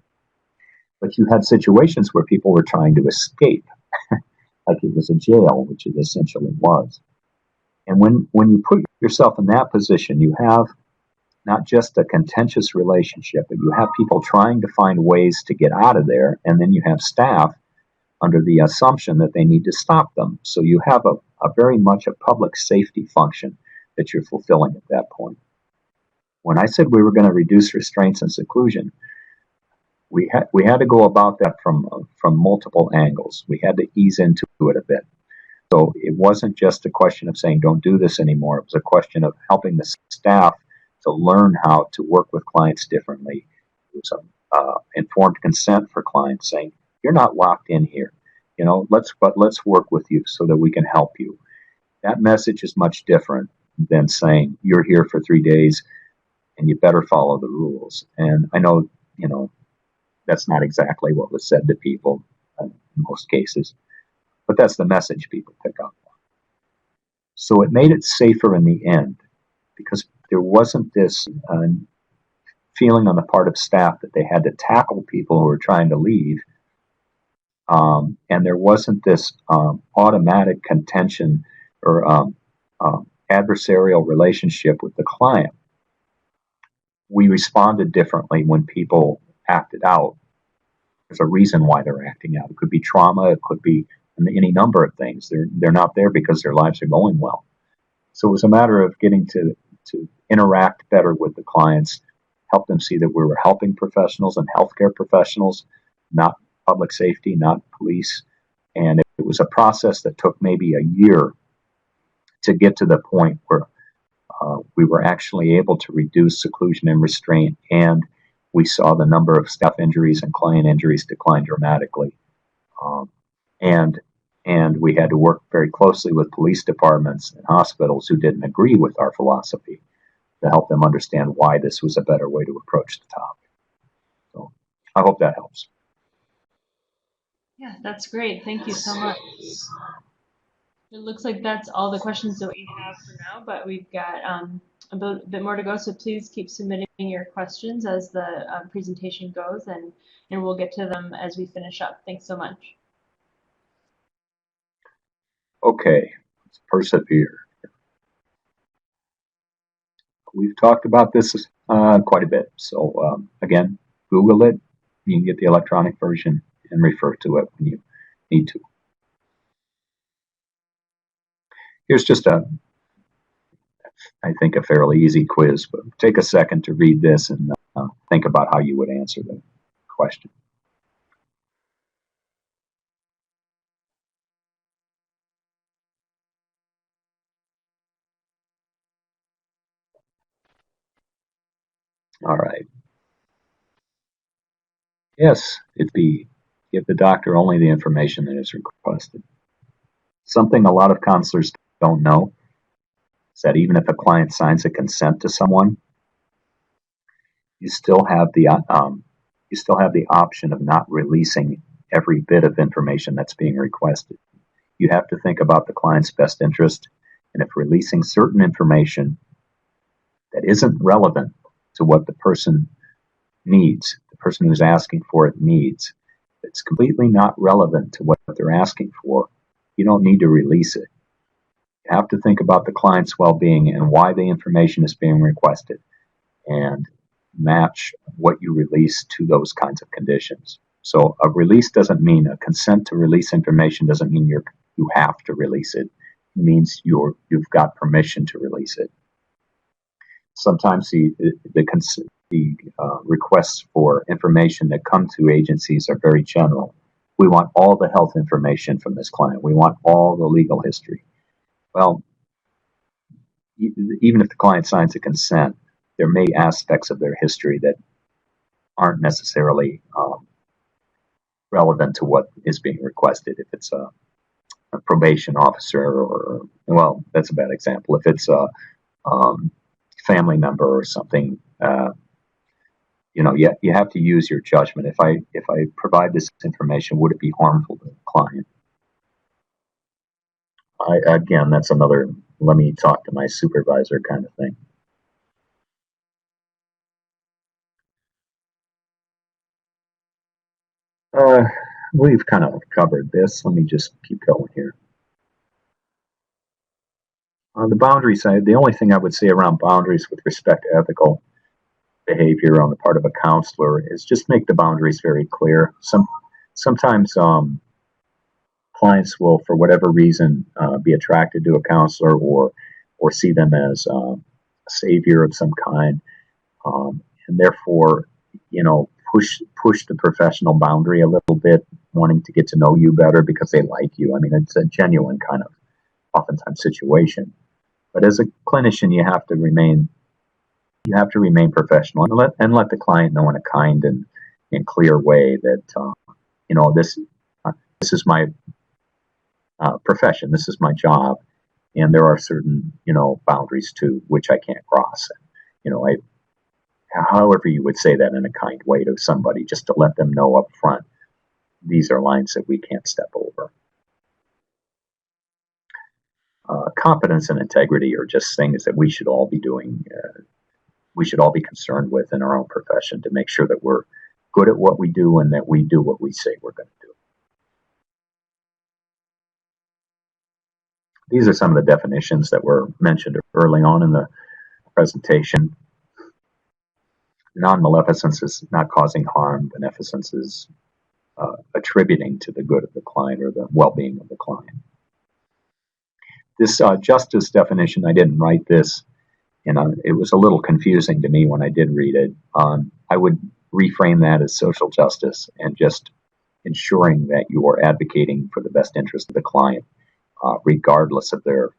But you had situations where people were trying to escape, like it was a jail, which it essentially was. And when you put yourself in that position, you have not just a contentious relationship, but you have people trying to find ways to get out of there, and then you have staff under the assumption that they need to stop them. So you have a very much a public safety function that you're fulfilling at that point. When I said we were going to reduce restraints and seclusion, we had to go about that from multiple angles. We had to ease into it a bit. So it wasn't just a question of saying, don't do this anymore. It was a question of helping the staff to learn how to work with clients differently. It was informed consent for clients saying, you're not locked in here. Let's work with you so that we can help you. That message is much different than saying, you're here for 3 days and you better follow the rules. And I know, that's not exactly what was said to people in most cases, but that's the message people pick up on. So it made it safer in the end because there wasn't this feeling on the part of staff that they had to tackle people who were trying to leave, and there wasn't this automatic contention or adversarial relationship with the client. We responded differently when people acted out. There's a reason why they're acting out. It could be trauma. It could be any number of things. They're not there because their lives are going well. So it was a matter of getting to interact better with the clients, help them see that we were helping professionals and healthcare professionals, not public safety, not police. And it was a process that took maybe a year to get to the point where we were actually able to reduce seclusion and restraint, and we saw the number of staff injuries and client injuries decline dramatically. And we had to work very closely with police departments and hospitals who didn't agree with our philosophy to help them understand why this was a better way to approach the topic. So I hope that helps. Yeah, that's great. Thank you so much. It looks like that's all the questions that we have for now, but we've got a bit more to go. So please keep submitting your questions as the presentation goes, and we'll get to them as we finish up. Thanks so much. Okay, let's persevere. We've talked about this quite a bit. So again, Google it. You can get the electronic version and refer to it when you need to. Here's just I think, a fairly easy quiz, but take a second to read this and think about how you would answer the question. All right. Yes, it'd be give the doctor only the information that is requested. Something a lot of counselors don't know is that even if a client signs a consent to someone, you still have the option of not releasing every bit of information that's being requested. You have to think about the client's best interest, and if releasing certain information that isn't relevant to what the person needs, the person who's asking for it needs, it's completely not relevant to what they're asking for, you don't need to release it. You have to think about the client's well-being and why the information is being requested, and match what you release to those kinds of conditions. So a release doesn't mean a consent to release information doesn't mean you have to release it. It means you've got permission to release it. Sometimes the requests for information that come to agencies are very general. We want all the health information from this client. We want all the legal history. Well, even if the client signs a consent, there may be aspects of their history that aren't necessarily relevant to what is being requested. If it's a probation officer, or, well, that's a bad example. If it's a family member or something, you have to use your judgment. If I provide this information, would it be harmful to the client? Again, that's another let me talk to my supervisor kind of thing. We've kind of covered this. Let me just keep going here. On the boundary side, the only thing I would say around boundaries with respect to ethical behavior on the part of a counselor is just make the boundaries very clear. Sometimes clients will, for whatever reason, be attracted to a counselor or see them as a savior of some kind, and therefore, push the professional boundary a little bit, wanting to get to know you better because they like you. I mean, it's a genuine kind of oftentimes situation. But as a clinician, you have to remain professional and let the client know in a kind and clear way that this is my profession, this is my job, and there are certain boundaries too which I can't cross. However you would say that in a kind way to somebody, just to let them know up front, these are lines that we can't step over. Competence and integrity are just things that we should all be doing. We should all be concerned with in our own profession to make sure that we're good at what we do and that we do what we say we're going to do. These are some of the definitions that were mentioned early on in the presentation. Non-maleficence is not causing harm. Beneficence is attributing to the good of the client or the well-being of the client. This justice definition, I didn't write this, and it was a little confusing to me when I did read it. I would reframe that as social justice and just ensuring that you are advocating for the best interest of the client, regardless of their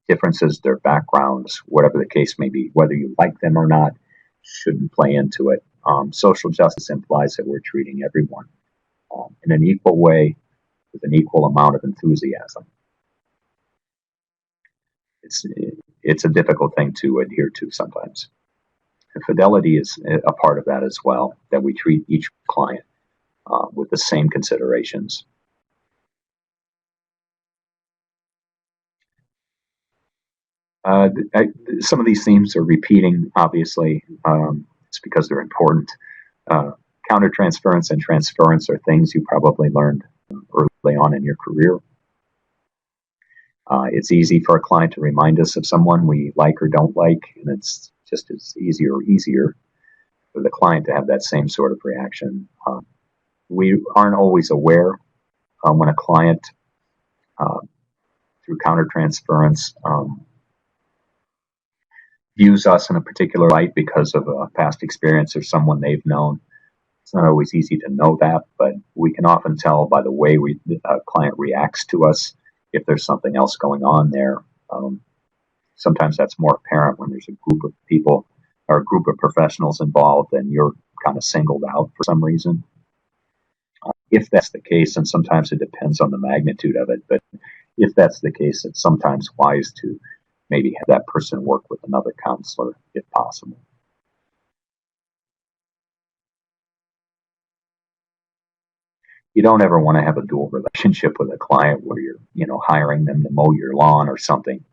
differences, their backgrounds, whatever the case may be. Whether you like them or not shouldn't play into it. Social justice implies that we're treating everyone in an equal way with an equal amount of enthusiasm. It's a difficult thing to adhere to sometimes. And fidelity is a part of that as well, that we treat each client with the same considerations. Some of these themes are repeating, obviously. It's because they're important. Countertransference and transference are things you probably learned early on in your career. It's easy for a client to remind us of someone we like or don't like, and it's just as easier for the client to have that same sort of reaction. We aren't always aware when a client, through countertransference, views us in a particular light because of a past experience or someone they've known. It's not always easy to know that, but we can often tell by the way a client reacts to us if there's something else going on there. Sometimes that's more apparent when there's a group of people or a group of professionals involved and you're kind of singled out for some reason. If that's the case, and sometimes it depends on the magnitude of it, but if that's the case, it's sometimes wise to maybe have that person work with another counselor if possible. You don't ever want to have a dual relationship with a client where you're, hiring them to mow your lawn or something.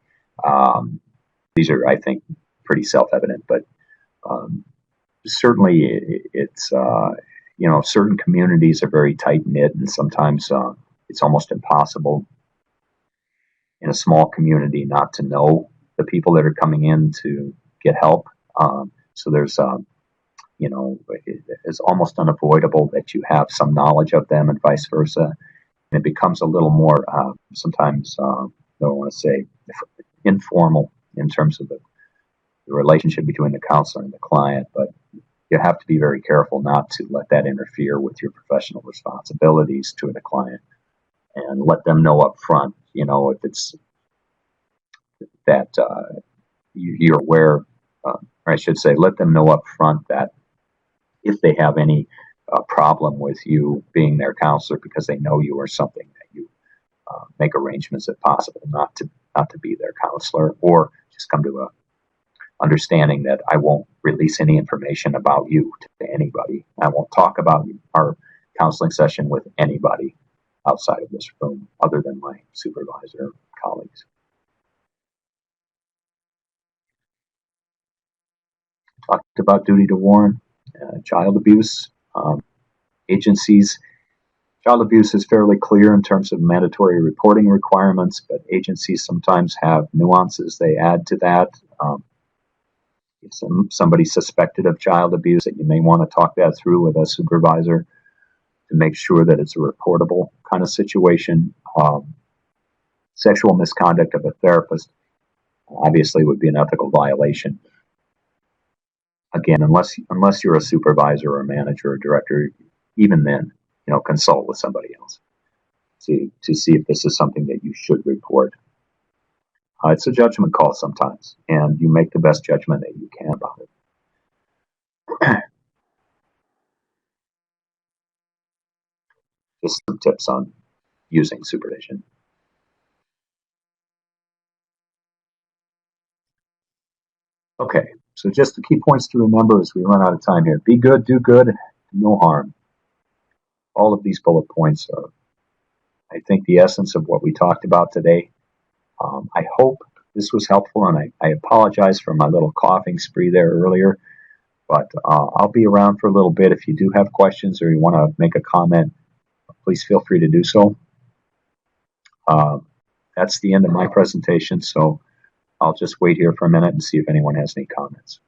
These are, I think, pretty self-evident, but certainly it's, certain communities are very tight-knit, and sometimes it's almost impossible in a small community not to know the people that are coming in to get help. So there's, it's almost unavoidable that you have some knowledge of them and vice versa. And it becomes a little more, sometimes, I don't want to say informal in terms of the relationship between the counselor and the client, but you have to be very careful not to let that interfere with your professional responsibilities to the client, and let them know up front, if it's that you're aware, or I should say, let them know up front that if they have any problem with you being their counselor because they know you or something, that you make arrangements if possible not to be their counselor, or just come to a understanding that I won't release any information about you to anybody. I won't talk about our counseling session with anybody outside of this room other than my supervisor colleagues. Talked about duty to warn, child abuse, agencies. Child abuse is fairly clear in terms of mandatory reporting requirements, but agencies sometimes have nuances they add to that. If somebody's suspected of child abuse, that you may want to talk that through with a supervisor to make sure that it's a reportable kind of situation. Sexual misconduct of a therapist obviously would be an ethical violation. Again, unless you're a supervisor or a manager or director, even then, consult with somebody else to see if this is something that you should report. It's a judgment call sometimes, and you make the best judgment that you can about it. Just some tips on using supervision. Okay, so just the key points to remember as we run out of time here. Be good, do good, no harm. All of these bullet points are, I think, the essence of what we talked about today. I hope this was helpful, and I apologize for my little coughing spree there earlier, but I'll be around for a little bit. If you do have questions or you want to make a comment, please feel free to do so. That's the end of my presentation, so I'll just wait here for a minute and see if anyone has any comments.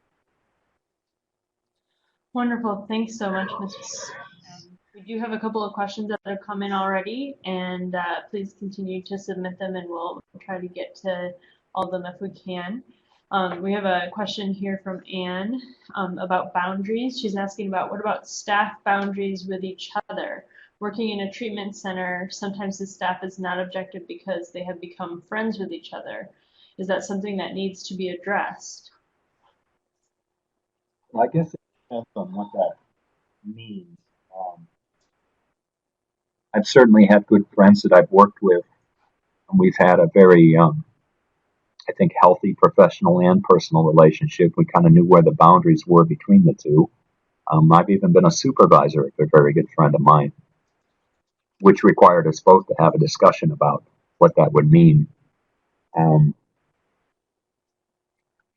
Wonderful. Thanks so much, Mr. We do have a couple of questions that have come in already, and please continue to submit them, and we'll try to get to all of them if we can. We have a question here from Anne about boundaries. She's asking about what about staff boundaries with each other? Working in a treatment center, sometimes the staff is not objective because they have become friends with each other. Is that something that needs to be addressed? Well, I guess it depends on what that means. Um, I've certainly had good friends that I've worked with, and we've had a very, I think, healthy professional and personal relationship. We kind of knew where the boundaries were between the two. I've even been a supervisor of a very good friend of mine, which required us both to have a discussion about what that would mean. Um,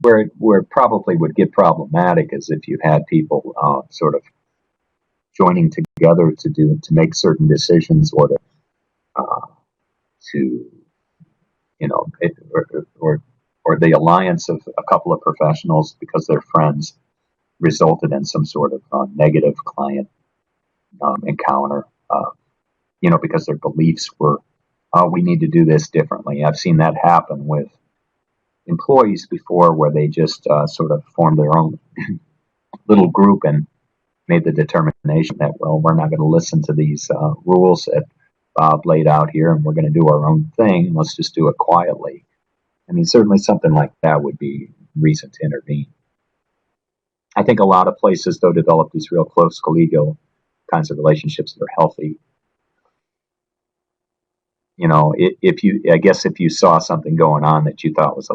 where it probably would get problematic is if you had people sort of joining together to make certain decisions or uh, to or the alliance of a couple of professionals because they're friends resulted in some sort of negative client encounter. Because their beliefs were, we need to do this differently. I've seen that happen with employees before, where they just sort of formed their own little group and made the determination that, well, we're not going to listen to these rules that Bob laid out here, and we're going to do our own thing. Let's just do it quietly. I mean, certainly something like that would be reason to intervene. I think a lot of places, though, develop these real close collegial kinds of relationships that are healthy. I guess if you saw something going on that you thought was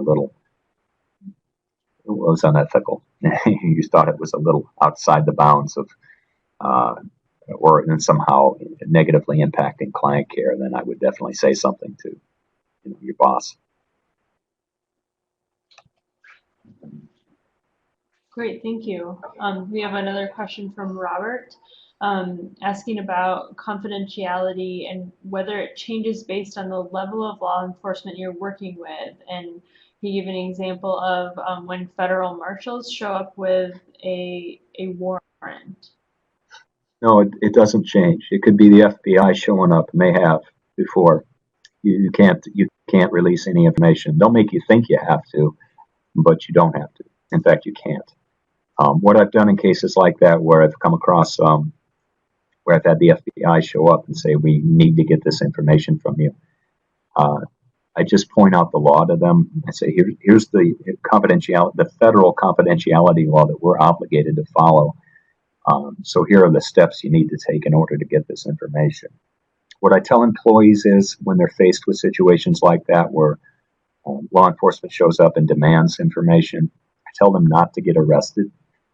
was unethical, you thought it was a little outside the bounds of, uh, or somehow negatively impacting client care, then I would definitely say something to your boss. Great, thank you. We have another question from Robert asking about confidentiality and whether it changes based on the level of law enforcement you're working with. And he gave an example of when federal marshals show up with a warrant. No, it doesn't change. It could be the FBI showing up, and they have before. You can't release any information. They'll make you think you have to, but you don't have to. In fact, you can't. What I've done in cases like that, where I've come across where I've had the FBI show up and say, we need to get this information from you, I just point out the law to them. I say, here's the federal confidentiality law that we're obligated to follow. So here are the steps you need to take in order to get this information. What I tell employees is, when they're faced with situations like that where law enforcement shows up and demands information, I tell them not to get arrested.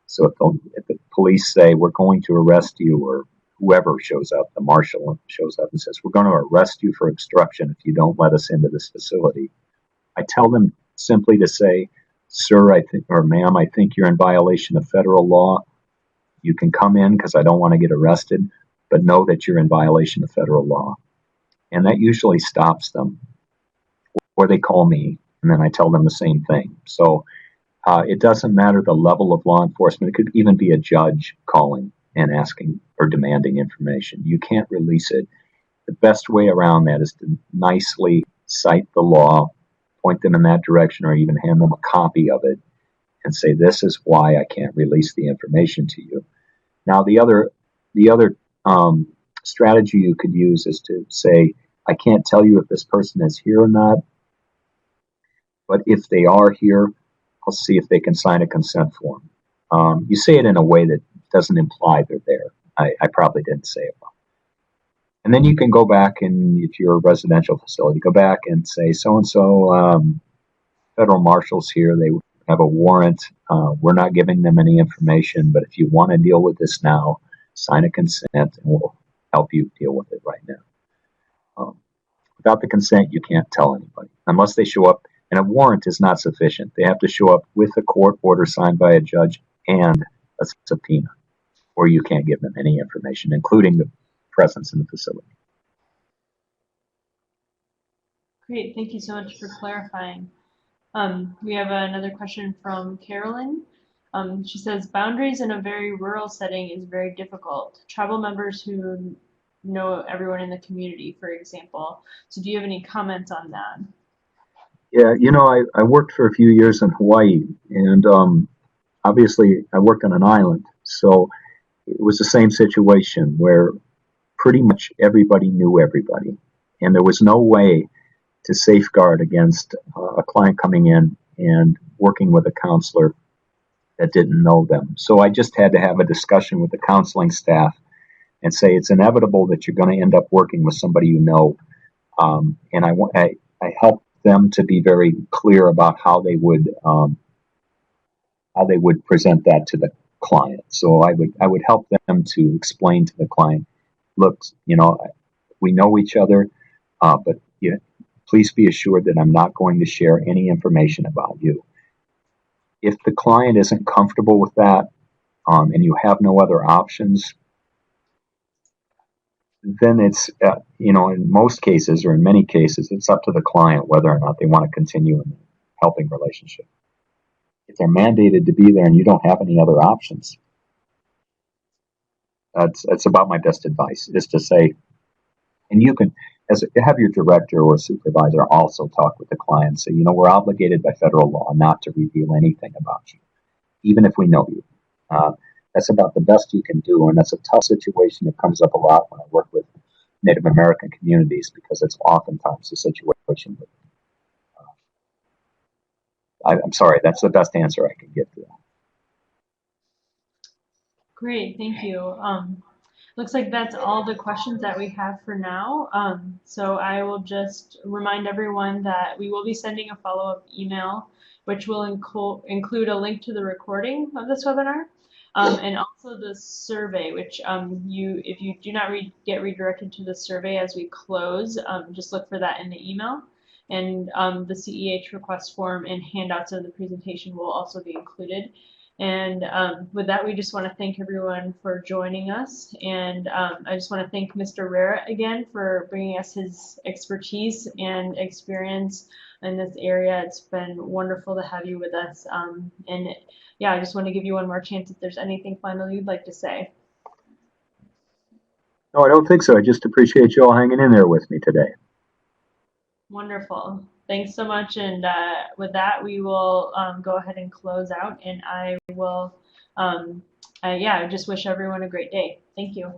So if the police say, we're going to arrest you, or whoever shows up, the marshal shows up and says, we're going to arrest you for obstruction if you don't let us into this facility, I tell them simply to say, sir, or ma'am, I think you're in violation of federal law. You can come in because I don't want to get arrested, but know that you're in violation of federal law. And that usually stops them. Or they call me, and then I tell them the same thing. So it doesn't matter the level of law enforcement. It could even be a judge calling and asking or demanding information. You can't release it. The best way around that is to nicely cite the law, point them in that direction, or even hand them a copy of it and say, this is why I can't release the information to you. Now, the other strategy you could use is to say, I can't tell you if this person is here or not, but if they are here, I'll see if they can sign a consent form. You say it in a way that doesn't imply they're there. I probably didn't say it well. And then you can go back, and if you're a residential facility, go back and say, so-and-so, federal marshals here, they have a warrant. We're not giving them any information, but if you want to deal with this now, sign a consent, and we'll help you deal with it right now. Without the consent, you can't tell anybody, unless they show up, and a warrant is not sufficient. They have to show up with a court order signed by a judge and a subpoena, or you can't give them any information, including the presence in the facility. Great, thank you so much for clarifying. We have another question from Carolyn. She says, boundaries in a very rural setting is very difficult. Tribal members who know everyone in the community, for example. So do you have any comments on that? Yeah, I worked for a few years in Hawaii, and obviously I worked on an island, so it was the same situation where pretty much everybody knew everybody, and there was no way to safeguard against a client coming in and working with a counselor that didn't know them. So I just had to have a discussion with the counseling staff and say it's inevitable that you're going to end up working with somebody you know. And I helped them to be very clear about how they would present that to the client. So I would help them to explain to the client, look, we know each other, but please be assured that I'm not going to share any information about you. If the client isn't comfortable with that, and you have no other options, then it's, in most cases or in many cases, it's up to the client whether or not they want to continue in the helping relationship. If they're mandated to be there and you don't have any other options, that's about my best advice, is to say, and you can, have your director or supervisor also talk with the client. Say, we're obligated by federal law not to reveal anything about you, even if we know you. That's about the best you can do, and that's a tough situation that comes up a lot when I work with Native American communities, because it's oftentimes a situation. I'm sorry, that's the best answer I can give to that. Great, thank you. Looks like that's all the questions that we have for now. So I will just remind everyone that we will be sending a follow-up email, which will include a link to the recording of this webinar, and also the survey, which if you do not get redirected to the survey as we close, just look for that in the email. And the CEH request form and handouts of the presentation will also be included. And with that, we just want to thank everyone for joining us. And I just want to thank Mr. Rara again for bringing us his expertise and experience in this area. It's been wonderful to have you with us. And yeah, I just want to give you one more chance if there's anything final you'd like to say. No, I don't think so. I just appreciate you all hanging in there with me today. Wonderful. Thanks so much. And with that, we will go ahead and close out. And I will, I just wish everyone a great day. Thank you.